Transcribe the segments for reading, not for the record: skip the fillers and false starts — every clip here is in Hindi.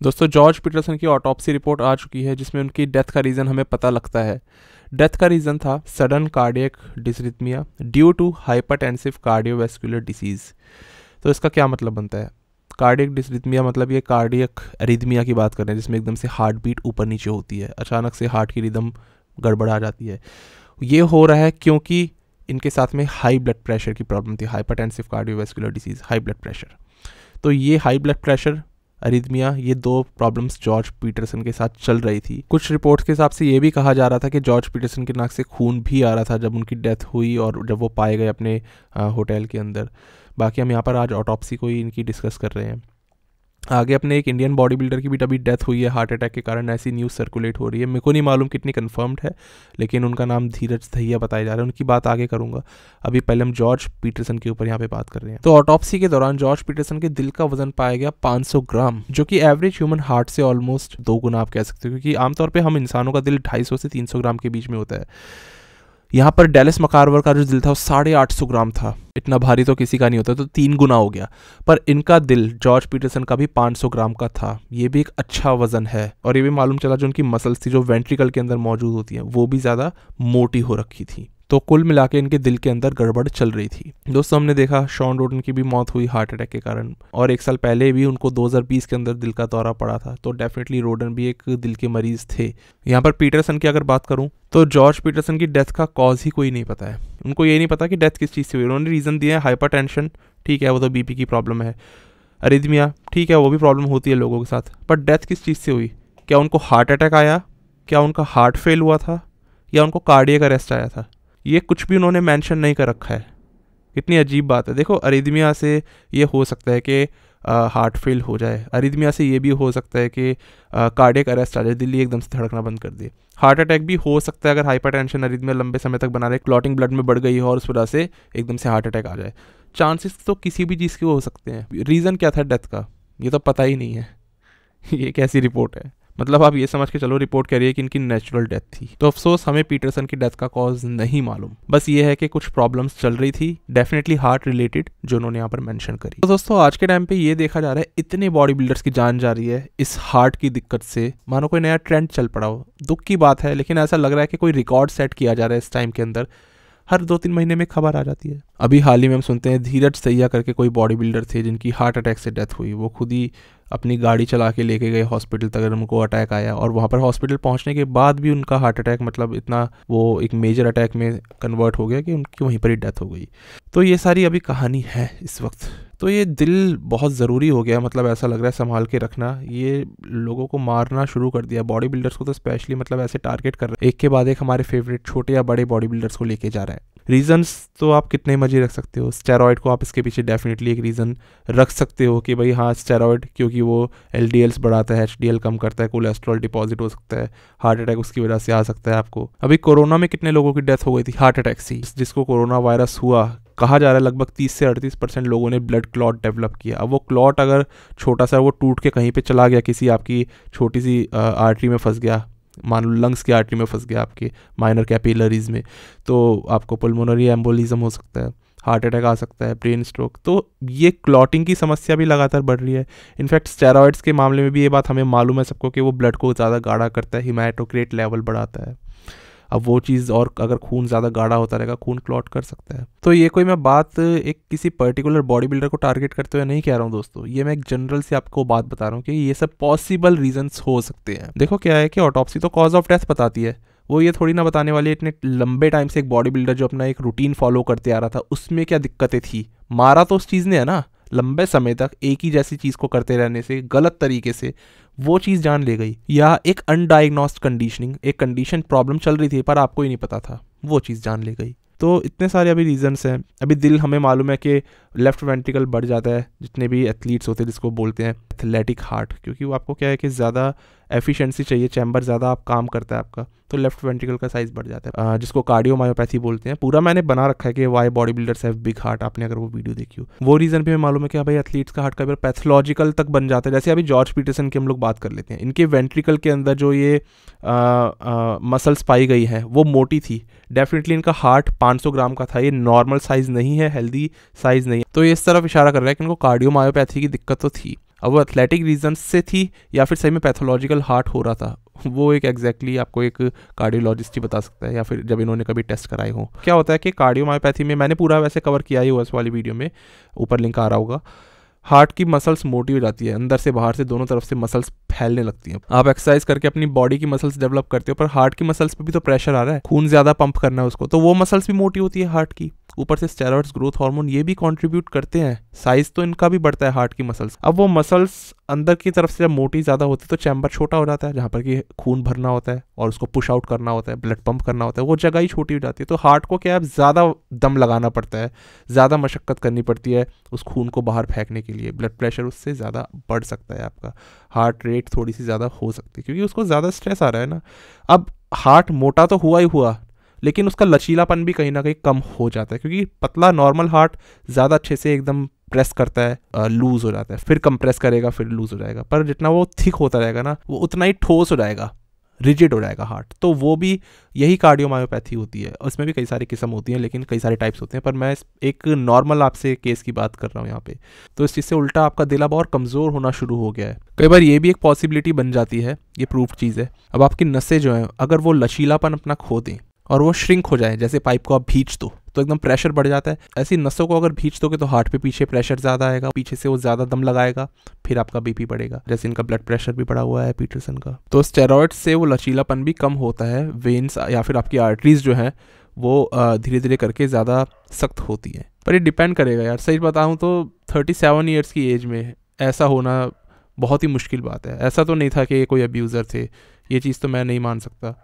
दोस्तों जॉर्ज पीटरसन की ऑटोप्सी रिपोर्ट आ चुकी है जिसमें उनकी डेथ का रीज़न हमें पता लगता है। डेथ का रीज़न था sudden cardiac dysrhythmia due to hypertensive cardiovascular disease. तो इसका क्या मतलब बनता है? कार्डियक डिसरिथमिया मतलब ये कार्डियक अरिथमिया की बात कर रहे हैं जिसमें एकदम से हार्ट बीट ऊपर नीचे होती है, अचानक से हार्ट की रिदम गड़बड़ा जाती है। ये हो रहा है क्योंकि इनके साथ में हाई ब्लड प्रेशर की प्रॉब्लम थी, hypertensive cardiovascular disease, high blood pressure. तो ये हाई ब्लड प्रेशर, अरिथमिया, ये दो प्रॉब्लम्स जॉर्ज पीटरसन के साथ चल रही थी। कुछ रिपोर्ट्स के हिसाब से ये भी कहा जा रहा था कि जॉर्ज पीटरसन के नाक से खून भी आ रहा था जब उनकी डेथ हुई और जब वो पाए गए अपने होटल के अंदर। बाकी हम यहाँ पर आज ऑटोप्सी को ही इनकी डिस्कस कर रहे हैं। आगे अपने एक इंडियन बॉडी बिल्डर की भी तभी डेथ हुई है हार्ट अटैक के कारण, ऐसी न्यूज़ सर्कुलेट हो रही है। मेरे को नहीं मालूम कितनी कंफर्म्ड है, लेकिन उनका नाम धीरज दहिया बताया जा रहा है। उनकी बात आगे करूंगा, अभी पहले हम जॉर्ज पीटरसन के ऊपर यहाँ पे बात कर रहे हैं। तो ऑटोप्सी के दौरान जॉर्ज पीटरसन के दिल का वजन पाया गया 500 ग्राम, जो कि एवरेज ह्यूमन हार्ट से ऑलमोस्ट 2 गुना आप कह सकते हो, क्योंकि आमतौर पर हम इंसानों का दिल 250 से 300 ग्राम के बीच में होता है। यहाँ पर डेलिस मकारवर का जो दिल था वो 850 ग्राम था। इतना भारी तो किसी का नहीं होता, तो 3 गुना हो गया। पर इनका दिल जॉर्ज पीटरसन का भी 500 ग्राम का था। ये भी एक अच्छा वजन है। और ये भी मालूम चला जो उनकी मसल्स थी जो वेंट्रिकल के अंदर मौजूद होती हैं वो भी ज़्यादा मोटी हो रखी थी। तो कुल मिला के इनके दिल के अंदर गड़बड़ चल रही थी। दोस्तों हमने देखा शॉन रोडन की भी मौत हुई हार्ट अटैक के कारण, और 1 साल पहले भी उनको 2020 के अंदर दिल का दौरा पड़ा था। तो डेफिनेटली रोडन भी एक दिल के मरीज थे। यहाँ पर पीटरसन की अगर बात करूँ तो जॉर्ज पीटरसन की डेथ का कॉज ही कोई नहीं पता है। उनको ये नहीं पता कि डेथ किस चीज़ से हुई। उन्होंने रीज़न दिया है हाइपरटेंशन, ठीक है, वो तो बीपी की प्रॉब्लम है। अरिथमिया, ठीक है, वो भी प्रॉब्लम होती है लोगों के साथ। पर डेथ किस चीज़ से हुई? क्या उनको हार्ट अटैक आया? क्या उनका हार्ट फेल हुआ था? या उनको कार्डियक अरेस्ट आया था? ये कुछ भी उन्होंने मेंशन नहीं कर रखा है। कितनी अजीब बात है। देखो, अरिथमिया से ये हो सकता है कि हार्ट फेल हो जाए। अरिथमिया से ये भी हो सकता है कि कार्डियक अरेस्ट आ जाए, दिल्ली एकदम से धड़कना बंद कर दे। हार्ट अटैक भी हो सकता है अगर हाइपरटेंशन अरिथमिया लंबे समय तक बना रहे, क्लॉटिंग ब्लड में बढ़ गई है और उस वजह से एकदम से हार्ट अटैक आ जाए। चांसेस तो किसी भी चीज़ के हो सकते हैं। रीज़न क्या था डेथ का ये तो पता ही नहीं है। ये कैसी रिपोर्ट है? मतलब आप ये समझ के चलो रिपोर्ट कह रही है कि इनकी नेचुरल डेथ थी। तो अफसोस हमें पीटरसन की डेथ का कॉज नहीं मालूम। बस ये है कि कुछ प्रॉब्लम्स चल रही थी, डेफिनेटली हार्ट रिलेटेड, जो उन्होंने यहाँ पर मेंशन करी। तो दोस्तों आज के टाइम पे ये देखा जा रहा है इतने बॉडी बिल्डर्स की जान जा रही है इस हार्ट की दिक्कत से, मानो कोई नया ट्रेंड चल पड़ा हो। दुख की बात है, लेकिन ऐसा लग रहा है कि कोई रिकॉर्ड सेट किया जा रहा है इस टाइम के अंदर। हर 2-3 महीने में खबर आ जाती है। अभी हाल ही में हम सुनते हैं धीरज दहिया करके कोई बॉडी बिल्डर थे जिनकी हार्ट अटैक से डेथ हुई। वो खुद ही अपनी गाड़ी चला के लेके गए हॉस्पिटल तक, उनको अटैक आया और वहाँ पर हॉस्पिटल पहुँचने के बाद भी उनका हार्ट अटैक मतलब इतना वो एक मेजर अटैक में कन्वर्ट हो गया कि उनकी वहीं पर ही डेथ हो गई। तो ये सारी अभी कहानी है इस वक्त। तो ये दिल बहुत ज़रूरी हो गया, मतलब ऐसा लग रहा है संभाल के रखना। ये लोगों को मारना शुरू कर दिया, बॉडी बिल्डर्स को तो स्पेशली, मतलब ऐसे टारगेट कर रहा है। एक के बाद एक हमारे फेवरेट छोटे या बड़े बॉडी बिल्डर्स को लेके जा रहा है। रीजंस तो आप कितने मर्जी रख सकते हो। स्टेरॉइड को आप इसके पीछे डेफिनेटली एक रीज़न रख सकते हो कि भाई हाँ स्टेरॉइड, क्योंकि वो LDLs बढ़ाता है, HDL कम करता है, कोलेस्ट्रॉल डिपॉजिट हो सकता है, हार्ट अटैक उसकी वजह से आ सकता है आपको। अभी कोरोना में कितने लोगों की डेथ हो गई थी हार्ट अटैक से। जिसको कोरोना वायरस हुआ, कहा जा रहा है लगभग 30 से 38% लोगों ने ब्लड क्लॉट डेवलप किया। अब वो क्लॉट अगर छोटा सा वो टूट के कहीं पे चला गया, किसी आपकी छोटी सी आर्टरी में फंस गया, मान लो लंग्स की आर्टरी में फंस गया आपके माइनर कैपिलरीज में, तो आपको पल्मोनरी एम्बोलिज्म हो सकता है, हार्ट अटैक आ सकता है, ब्रेन स्ट्रोक। तो ये क्लॉटिंग की समस्या भी लगातार बढ़ रही है। इनफैक्ट स्टेरॉइड्स के मामले में भी ये बात हमें मालूम है सबको कि वो ब्लड को ज़्यादा गाढ़ा करता है, हिमैटोक्रेट लेवल बढ़ाता है। अब वो चीज़, और अगर खून ज़्यादा गाढ़ा होता रहेगा खून क्लॉट कर सकता है। तो ये कोई मैं बात एक किसी पर्टिकुलर बॉडी बिल्डर को टारगेट करते हुए नहीं कह रहा हूँ दोस्तों, ये मैं एक जनरल से आपको बात बता रहा हूँ कि ये सब पॉसिबल रीजंस हो सकते हैं। देखो क्या है कि ऑटोप्सी तो कॉज ऑफ डेथ बताती है, वो ये थोड़ी ना बताने वाली है इतने लंबे टाइम से एक बॉडी बिल्डर जो अपना एक रूटीन फॉलो करते आ रहा था उसमें क्या दिक्कतें थी। मारा तो उस चीज़ ने है ना, लंबे समय तक एक ही जैसी चीज़ को करते रहने से, गलत तरीके से वो चीज़ जान ले गई। या एक अनडायग्नोस्ड कंडीशनिंग, एक कंडीशन प्रॉब्लम चल रही थी पर आपको ही नहीं पता था, वो चीज़ जान ले गई। तो इतने सारे अभी रीजंस हैं। अभी दिल हमें मालूम है कि लेफ्ट वेंट्रिकल बढ़ जाता है, जितने भी एथलीट्स होते हैं जिसको बोलते हैं एथलेटिक हार्ट, क्योंकि वो आपको क्या है कि ज़्यादा एफिशिएंसी चाहिए, चैम्बर ज़्यादा आप काम करता है आपका, तो लेफ्ट वेंट्रिकल का साइज़ बढ़ जाता है, जिसको कार्डियोमायोपैथी बोलते हैं। पूरा मैंने बना रखा है कि why body builders have big heart, आपने अगर वो वीडियो देखी हो। वो रीज़न भी हमें मालूम है कि भाई एथलीट्स का हार्ट का पैथोलॉजिकल तक बन जाता है। जैसे अभी जॉर्ज पीटरसन की हम लोग बात कर लेते हैं, इनके वेंट्रिकल के अंदर जो ये मसल्स पाई गई हैं वो मोटी थी। डेफिनेटली इनका हार्ट 500 ग्राम का था, ये नॉर्मल साइज़ नहीं है, हेल्दी साइज़ नहीं है। तो ये इस तरफ इशारा कर रहा है कि इनको कार्डियोमायोपैथी की दिक्कत तो थी। अब वो एथलेटिक रीजन से थी या फिर सही में पैथोलॉजिकल हार्ट हो रहा था, वो एक एग्जैक्टली आपको एक कार्डियोलॉजिस्ट ही बता सकता है, या फिर जब इन्होंने कभी टेस्ट कराए हो। क्या होता है कि कार्डियोमायोपैथी में मैंने पूरा वैसे कवर किया ही हुआ इस वाली वीडियो में, ऊपर लिंक आ रहा होगा। हार्ट की मसल्स मोटी हो जाती है, अंदर से बाहर से दोनों तरफ से मसल्स फैलने लगती हैं। आप एक्सरसाइज करके अपनी बॉडी की मसल्स डेवलप करते हो, पर हार्ट की मसल्स पे भी तो प्रेशर आ रहा है, खून ज्यादा पंप करना है उसको, तो वो मसल्स भी मोटी होती है हार्ट की। ऊपर से स्टेरॉइड्स, ग्रोथ हार्मोन, ये भी कंट्रीब्यूट करते हैं, साइज तो इनका भी बढ़ता है हार्ट की मसल्स। अब वो मसल्स अंदर की तरफ से जब मोटी ज़्यादा होती है तो चैम्बर छोटा हो जाता है, जहाँ पर कि खून भरना होता है और उसको पुश आउट करना होता है, ब्लड पंप करना होता है, वो जगह ही छोटी हो जाती है। तो हार्ट को क्या है, ज़्यादा दम लगाना पड़ता है, ज़्यादा मशक्क़त करनी पड़ती है उस खून को बाहर फेंकने के लिए। ब्लड प्रेशर उससे ज़्यादा बढ़ सकता है, आपका हार्ट रेट थोड़ी सी ज़्यादा हो सकती है, क्योंकि उसको ज़्यादा स्ट्रेस आ रहा है ना। अब हार्ट मोटा तो हुआ ही हुआ, लेकिन उसका लचीलापन भी कहीं ना कहीं कम हो जाता है, क्योंकि पतला नॉर्मल हार्ट ज़्यादा अच्छे से एकदम प्रेस करता है, लूज़ हो जाता है, फिर कंप्रेस करेगा, फिर लूज़ हो जाएगा। पर जितना वो थिक होता रहेगा ना, वो उतना ही ठोस हो जाएगा, रिजिड हो जाएगा हार्ट। तो वो भी यही कार्डियोमायोपैथी होती है। उसमें भी कई सारी किस्म होती हैं, लेकिन कई सारे टाइप्स होते हैं, पर मैं एक नॉर्मल आपसे केस की बात कर रहा हूँ यहाँ पे। तो इस चीज़ से उल्टा आपका दिल अब और कमज़ोर होना शुरू हो गया है। कई बार ये भी एक पॉसिबिलिटी बन जाती है, ये प्रूफ चीज़ है। अब आपकी नसें जो हैं, अगर वो लचीलापन अपना खो दें और वो श्रिंक हो जाए, जैसे पाइप को आप भींच दो तो एकदम प्रेशर बढ़ जाता है, ऐसी नसों को अगर भींच दोगे तो हार्ट पे पीछे प्रेशर ज़्यादा आएगा, पीछे से वो ज़्यादा दम लगाएगा, फिर आपका बीपी बढ़ेगा। जैसे इनका ब्लड प्रेशर भी बढ़ा हुआ है पीटरसन का। तो स्टेरॉइड से वो लचीलापन भी कम होता है, वेन्स या फिर आपकी आर्टरीज जो हैं वो धीरे धीरे करके ज़्यादा सख्त होती है। पर ये डिपेंड करेगा यार, सही बताऊँ तो 37 ईयर्स की एज में ऐसा होना बहुत ही मुश्किल बात है। ऐसा तो नहीं था कि कोई अब्यूज़र थे, ये चीज़ तो मैं नहीं मान सकता।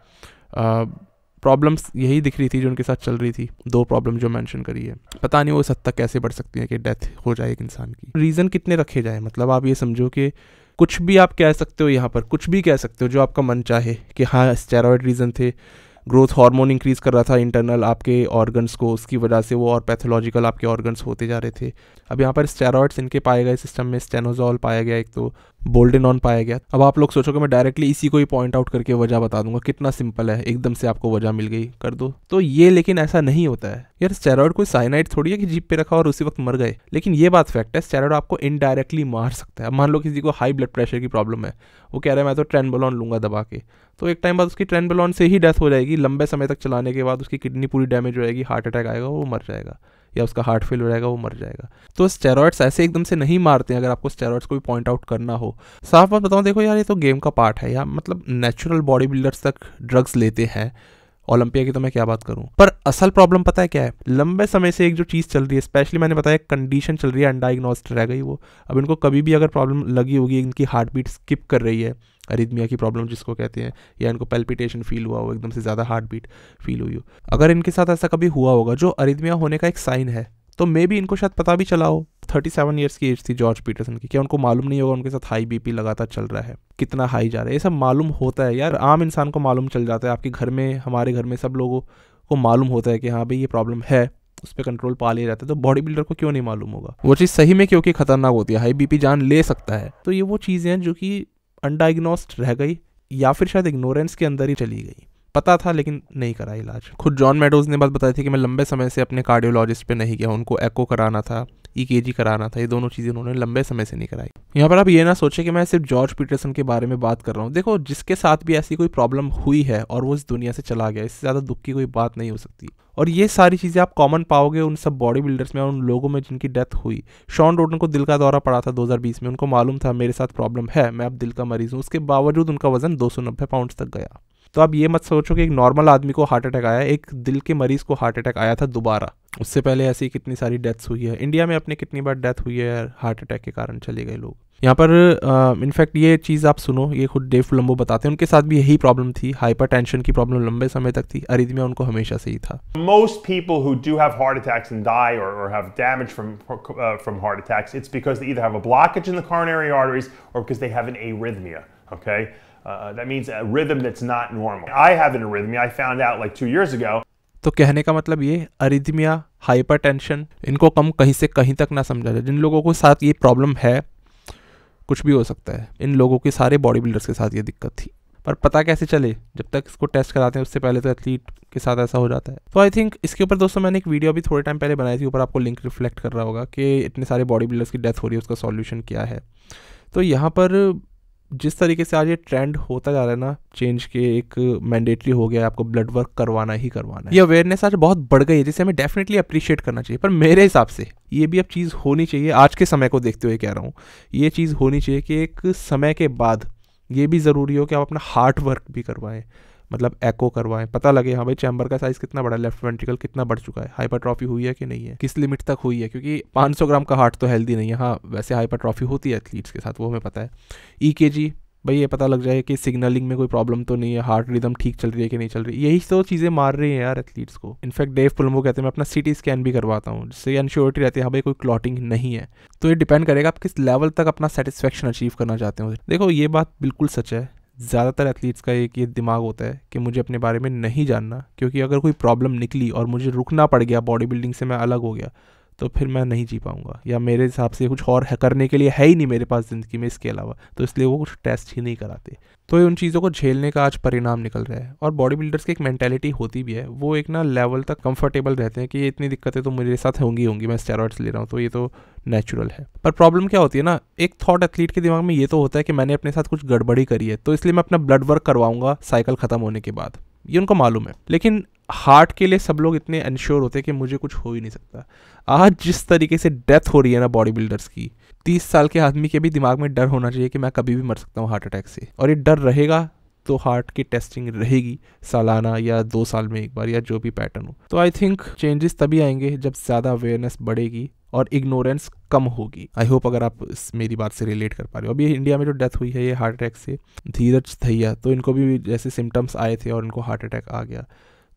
प्रॉब्लम्स यही दिख रही थी जो उनके साथ चल रही थी, 2 प्रॉब्लम जो मेंशन करी है। पता नहीं वो इस हद तक कैसे बढ़ सकती है कि डेथ हो जाए एक इंसान की। रीज़न कितने रखे जाए, मतलब आप ये समझो कि कुछ भी आप कह सकते हो, यहाँ पर कुछ भी कह सकते हो जो आपका मन चाहे कि हाँ स्टेरॉइड रीज़न थे, ग्रोथ हार्मोन इंक्रीज़ कर रहा था इंटरनल आपके ऑर्गन्स को, उसकी वजह से वो और पैथोलॉजिकल आपके ऑर्गन्स होते जा रहे थे। अब यहाँ पर स्टेरॉइड्स इनके पाए गए सिस्टम में, स्टेनोजॉल पाया गया, एक तो बोल्डेनॉन पाया गया। अब आप लोग सोचोगे मैं डायरेक्टली इसी को ही पॉइंट आउट करके वजह बता दूंगा, कितना सिंपल है, एकदम से आपको वजह मिल गई, कर दो। तो ये लेकिन ऐसा नहीं होता है यार। स्टेरॉइड कोई साइनाइड थोड़ी है कि जीप पे रखा और उसी वक्त मर गए, लेकिन ये बात फैक्ट है, स्टेरॉइड आपको इनडायरेक्टली मार सकता है। अब मान लो किसी को हाई ब्लड प्रेशर की प्रॉब्लम है, वो कह रहा है मैं तो ट्रेनबोलॉन लूंगा दबा के, तो एक टाइम बाद उसकी ट्रेनबोलॉन से ही डेथ हो जाएगी, लंबे समय तक चलाने के बाद उसकी किडनी पूरी डैमेज हो जाएगी, हार्ट अटैक आएगा, वो मर जाएगा, या उसका हार्ट फेल हो जाएगा, वो मर जाएगा। तो स्टेरॉइड्स ऐसे एकदम से नहीं मारते हैं। अगर आपको स्टेरॉइड्स को भी पॉइंट आउट करना हो, साफ बात बताऊं, देखो यार ये तो गेम का पार्ट है यार, मतलब नेचुरल बॉडी बिल्डर्स तक ड्रग्स लेते हैं, ओलंपिया की तो मैं क्या बात करूं। पर असल प्रॉब्लम पता है क्या है, लंबे समय से एक जो चीज़ चल रही है, स्पेशली मैंने बताया कंडीशन चल रही है, अनडायग्नोस्ड रह गई वो। अब इनको कभी भी अगर प्रॉब्लम लगी होगी, इनकी हार्ट बीट स्किप कर रही है, अरिथमिया की प्रॉब्लम जिसको कहते हैं, या इनको पैल्पिटेशन फील हुआ हो, एकदम से ज़्यादा हार्ट बीट फील हुई हो, अगर इनके साथ ऐसा कभी हुआ होगा जो अरिथमिया होने का एक साइन है, तो मे बी इनको शायद पता भी चला हो। 37 ईयर्स की एज थी जॉर्ज पीटरसन की, क्या उनको मालूम नहीं होगा उनके साथ हाई बीपी लगातार चल रहा है, कितना हाई जा रहा है, ये सब मालूम होता है यार, आम इंसान को मालूम चल जाता है। आपके घर में, हमारे घर में, सब लोगों को मालूम होता है कि हाँ भाई ये प्रॉब्लम है, उस पर कंट्रोल पा ले रहता है। तो बॉडी बिल्डर को क्यों नहीं मालूम होगा? वो चीज़ सही में क्योंकि खतरनाक होती है, हाई बीपी जान ले सकता है। तो ये वो चीज़ें हैं जो कि अनडायग्नोस्ड रह गई, या फिर शायद इग्नोरेंस के अंदर ही चली गई। पता था लेकिन नहीं करा इलाज। खुद जॉन मेडोज ने बात बताई थी कि मैं लंबे समय से अपने कार्डियोलॉजिस्ट पे नहीं गया, उनको एको कराना था, EKG कराना था, ये दोनों चीज़ें उन्होंने लंबे समय से नहीं कराई। यहाँ पर आप ये ना सोचे कि मैं सिर्फ जॉर्ज पीटरसन के बारे में बात कर रहा हूँ। देखो जिसके साथ भी ऐसी कोई प्रॉब्लम हुई है और वो इस दुनिया से चला गया, इससे ज़्यादा दुख की कोई बात नहीं हो सकती। और ये सारी चीज़ें आप कॉमन पाओगे उन सब बॉडी बिल्डर्स में, उन लोगों में जिनकी डेथ हुई। शॉन रोडन को दिल का दौरा पड़ा था 2020 में, उनको मालूम था मेरे साथ प्रॉब्लम है, मैं अब दिल का मरीज हूँ, उसके बावजूद उनका वजन 290 पाउंड्स तक गया। तो आप ये मत सोचो कि एक नॉर्मल आदमी को हार्ट अटैक आया, एक दिल के मरीज को हार्ट अटैक आया था दोबारा। उससे पहले ऐसी कितनी सारी डेथ्स हुई है इंडिया में, अपने कितनी बार डेथ हुई है हार्ट अटैक के कारण चले गए लोग। यहाँ पर इनफैक्ट ये चीज़ आप सुनो, ये खुद डेव कोलंबो बताते हैं, उनके साथ भी यही प्रॉब्लम थी, हाइपरटेंशन की प्रॉब्लम लंबे समय तक थी, अरिथमिया उनको हमेशा से ही था। Most people who do have heart attacks and die or have damage from heart attacks, it's because they either have a blockage in the coronary arteries or because they have an arrhythmia, okay? That means a rhythm that's not normal. I have an arrhythmia. I found out like 2 years ago. तो कहने का मतलब ये अरिथमिया, हाइपरटेंशन, इनको कम कहीं से कहीं तक ना समझा जाए। जिन लोगों के साथ ये प्रॉब्लम है, कुछ भी हो सकता है, इन लोगों के सारे बॉडी बिल्डर्स के साथ ये दिक्कत थी। पर पता कैसे चले? जब तक इसको टेस्ट कराते हैं उससे पहले तो एथलीट के साथ ऐसा हो जाता है। तो आई थिंक इसके ऊपर दोस्तों मैंने एक वीडियो अभी थोड़े टाइम पहले बनाई थी, ऊपर आपको लिंक रिफ्लेक्ट कर रहा होगा कि इतने सारे बॉडी बिल्डर्स की डेथ हो रही है, उसका सॉल्यूशन क्या है। तो यहाँ पर जिस तरीके से आज ये ट्रेंड होता जा रहा है ना, चेंज के एक मैंडेटरी हो गया है, आपको ब्लड वर्क करवाना ही करवाना है। ये अवेयरनेस आज बहुत बढ़ गई है, जिसे हमें डेफिनेटली अप्रिशिएट करना चाहिए। पर मेरे हिसाब से ये भी अब चीज़ होनी चाहिए, आज के समय को देखते हुए कह रहा हूँ, ये चीज़ होनी चाहिए कि एक समय के बाद ये भी ज़रूरी हो कि आप अपना हार्ट वर्क भी करवाएं, मतलब एको करवाएं, पता लगे हाँ भाई चैम्बर का साइज़ कितना बड़ा है, लेफ्ट वेंट्रिकल कितना बढ़ चुका है, हाइपरट्रॉफी हुई है कि नहीं है, किस लिमिट तक हुई है, क्योंकि 500 ग्राम का हार्ट तो हेल्दी नहीं है। हाँ वैसे हाइपरट्रॉफी होती है एथलीट्स के साथ, वो हमें पता है। EKG भाई ये पता लग जाए कि सिग्नलिंग में कोई प्रॉब्लम तो नहीं है, हार्ट रिदम ठीक चल रही है कि नहीं चल रही, यही तो चीज़ें मार रही हैं यार एथलीट्स को। इनफैक्ट डेव पुलमो कहते हैं मैं अपना CT स्कैन भी करवाता हूँ, जिससे एंश्योरिटी रहती है हाँ भाई कोई क्लॉटिंग नहीं है। तो ये डिपेंड करेगा आप किस लेवल तक अपना सेटिस्फेक्शन अचीव करना चाहते हो। देखो ये बात बिल्कुल सच है, ज़्यादातर एथलीट्स का एक ये दिमाग होता है कि मुझे अपने बारे में नहीं जानना, क्योंकि अगर कोई प्रॉब्लम निकली और मुझे रुकना पड़ गया, बॉडी बिल्डिंग से मैं अलग हो गया, तो फिर मैं नहीं जी पाऊंगा, या मेरे हिसाब से कुछ और करने के लिए है ही नहीं मेरे पास ज़िंदगी में इसके अलावा, तो इसलिए वो कुछ टेस्ट ही नहीं कराते। तो ये उन चीज़ों को झेलने का आज परिणाम निकल रहा है। और बॉडी बिल्डर्स की एक मेंटालिटी होती भी है, वो एक ना लेवल तक कंफर्टेबल रहते हैं कि ये इतनी दिक्कतें तो मेरे साथ होंगी, मैं स्टेरॉइड्स ले रहा हूँ तो ये तो नेचुरल है। पर प्रॉब्लम क्या होती है ना, एक थॉट एथलीट के दिमाग में ये तो होता है कि मैंने अपने साथ कुछ गड़बड़ी करी है, तो इसलिए मैं अपना ब्लड वर्क करवाऊंगा साइकिल ख़त्म होने के बाद, ये उनको मालूम है। लेकिन हार्ट के लिए सब लोग इतने इंश्योर होते हैं कि मुझे कुछ हो ही नहीं सकता। आज जिस तरीके से डेथ हो रही है ना बॉडी बिल्डर्स की, 30 साल के आदमी के भी दिमाग में डर होना चाहिए कि मैं कभी भी मर सकता हूँ हार्ट अटैक से, और ये डर रहेगा तो हार्ट की टेस्टिंग रहेगी सालाना या 2 साल में एक बार, या जो भी पैटर्न हो। तो आई थिंक चेंजेस तभी आएंगे जब ज़्यादा अवेयरनेस बढ़ेगी और इग्नोरेंस कम होगी। आई होप अगर आप मेरी बात से रिलेट कर पा रहे हो। अभी इंडिया में जो डेथ हुई है ये हार्ट अटैक से, धीरज दहिया, तो इनको भी जैसे सिम्टम्स आए थे और इनको हार्ट अटैक आ गया।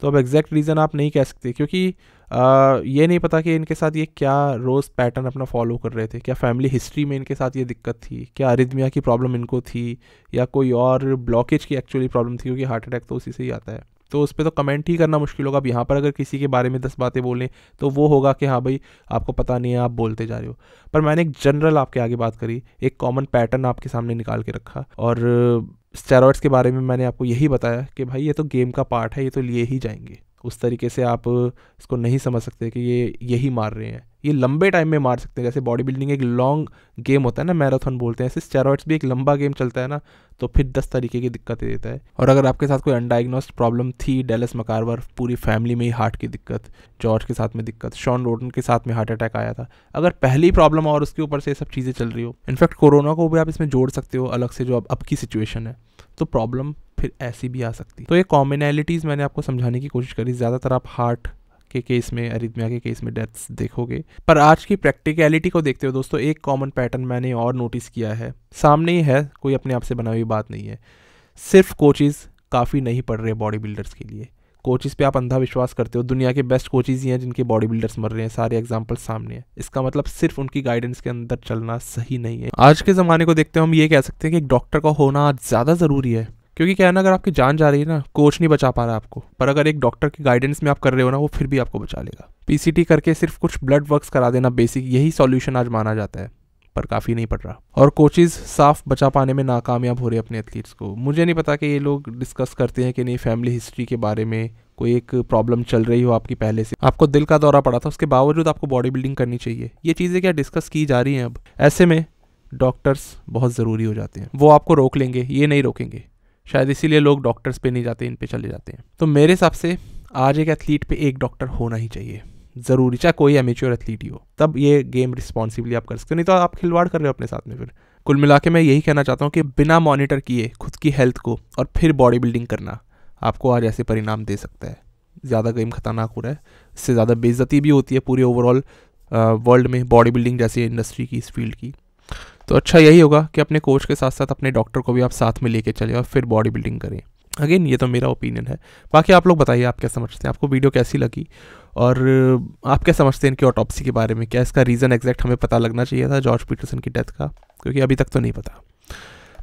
तो अब एग्जैक्ट रीज़न आप नहीं कह सकते, क्योंकि ये नहीं पता कि इनके साथ ये क्या रोज़ पैटर्न अपना फॉलो कर रहे थे, क्या फैमिली हिस्ट्री में इनके साथ ये दिक्कत थी, क्या अरिथमिया की प्रॉब्लम इनको थी, या कोई और ब्लॉकेज की एक्चुअली प्रॉब्लम थी, क्योंकि हार्ट अटैक तो उसी से ही आता है। तो उस पर तो कमेंट ही करना मुश्किल होगा। अब यहाँ पर अगर किसी के बारे में 10 बातें बोलें तो वो होगा कि हाँ भाई आपको पता नहीं है, आप बोलते जा रहे हो। पर मैंने एक जनरल आपके आगे बात करी, एक कॉमन पैटर्न आपके सामने निकाल के रखा, और स्टेरॉइड्स के बारे में मैंने आपको यही बताया कि भाई ये तो गेम का पार्ट है, ये तो लिए ही जाएंगे। उस तरीके से आप इसको नहीं समझ सकते कि ये यही मार रहे हैं, ये लंबे टाइम में मार सकते हैं। जैसे बॉडी बिल्डिंग एक लॉन्ग गेम होता है ना, मैराथन बोलते हैं, ऐसे स्टेरॉइड्स भी एक लंबा गेम चलता है ना, तो फिर 10 तरीके की दिक्कतें देता है। और अगर आपके साथ कोई अनडायग्नोस्ड प्रॉब्लम थी, डेलस मकारवर, पूरी फैमिली में ही हार्ट की दिक्कत, जॉर्ज के साथ में दिक्कत, शॉन रोटन के साथ में हार्ट अटैक आया था, अगर पहली प्रॉब्लम और उसके ऊपर से सब चीज़ें चल रही हो, इनफैक्ट कोरोना को भी आप इसमें जोड़ सकते हो अलग से, जो अब की सिचुएशन है, तो प्रॉब्लम फिर ऐसी भी आ सकती। तो ये कॉमनैलिटीज़ मैंने आपको समझाने की कोशिश करी। ज़्यादातर आप हार्ट के केस में, अरिथमिया के केस में डेथ्स देखोगे, पर आज की प्रैक्टिकलिटी को देखते हो दोस्तों, एक कॉमन पैटर्न मैंने और नोटिस किया है, सामने ही है, कोई अपने आप से बनाई हुई बात नहीं है। सिर्फ कोचेज़ काफ़ी नहीं पड़ रहे बॉडी बिल्डर्स के लिए। कोचेज़ पे आप अंधा विश्वास करते हो, दुनिया के बेस्ट कोचेज़ ही हैं जिनके बॉडी बिल्डर्स मर रहे हैं, सारे एग्जाम्पल सामने हैं। इसका मतलब सिर्फ उनकी गाइडेंस के अंदर चलना सही नहीं है। आज के ज़माने को देखते हो हम ये कह सकते हैं कि एक डॉक्टर का होना ज़्यादा ज़रूरी है, क्योंकि क्या है ना, अगर आपकी जान जा रही है ना, कोच नहीं बचा पा रहा आपको, पर अगर एक डॉक्टर की गाइडेंस में आप कर रहे हो ना, वो फिर भी आपको बचा लेगा। PCT करके सिर्फ कुछ ब्लड वर्क्स करा देना बेसिक, यही सॉल्यूशन आज माना जाता है, पर काफ़ी नहीं पड़ रहा। और कोचेज़ साफ बचा पाने में नाकामयाब हो रहे हैं अपने एथलीट्स को। मुझे नहीं पता कि ये लोग डिस्कस करते हैं कि नहीं फैमिली हिस्ट्री के बारे में, कोई एक प्रॉब्लम चल रही हो आपकी पहले से, आपको दिल का दौरा पड़ा था, उसके बावजूद आपको बॉडी बिल्डिंग करनी चाहिए, ये चीज़ें क्या डिस्कस की जा रही हैं अब। ऐसे में डॉक्टर्स बहुत ज़रूरी हो जाते हैं, वो आपको रोक लेंगे, ये नहीं रोकेंगे। शायद इसीलिए लोग डॉक्टर्स पे नहीं जाते, इन पे चले जाते हैं। तो मेरे हिसाब से आज एक एथलीट पे एक डॉक्टर होना ही चाहिए, ज़रूरी, चाहे कोई एमेच्योर एथलीट ही हो, तब ये गेम रिस्पॉन्सिबली आप कर सकते हो, नहीं तो आप खिलवाड़ कर रहे हो अपने साथ में। फिर कुल मिला के मैं यही कहना चाहता हूँ कि बिना मॉनिटर किए खुद की हेल्थ को और फिर बॉडी बिल्डिंग करना आपको आज ऐसे परिणाम दे सकता है। ज़्यादा गेम खतरनाक हो रहा है, इससे ज़्यादा बेइज्जती भी होती है पूरे ओवरऑल वर्ल्ड में बॉडी बिल्डिंग जैसी इंडस्ट्री की, इस फील्ड की। तो अच्छा यही होगा कि अपने कोच के साथ साथ अपने डॉक्टर को भी आप साथ में लेके चले और फिर बॉडी बिल्डिंग करें। अगेन ये तो मेरा ओपिनियन है, बाकी आप लोग बताइए आप क्या समझते हैं, आपको वीडियो कैसी लगी, और आप क्या समझते हैं इनकी ऑटोप्सी के बारे में। क्या इसका रीज़न एग्जैक्ट हमें पता लगना चाहिए था जॉर्ज पीटरसन की डेथ का, क्योंकि अभी तक तो नहीं पता।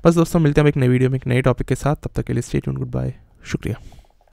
बस दोस्तों, मिलते हैं हम एक नई वीडियो में एक नए टॉपिक के साथ, तब तक के लिए स्टे ट्यून्ड, गुड बाय, शुक्रिया।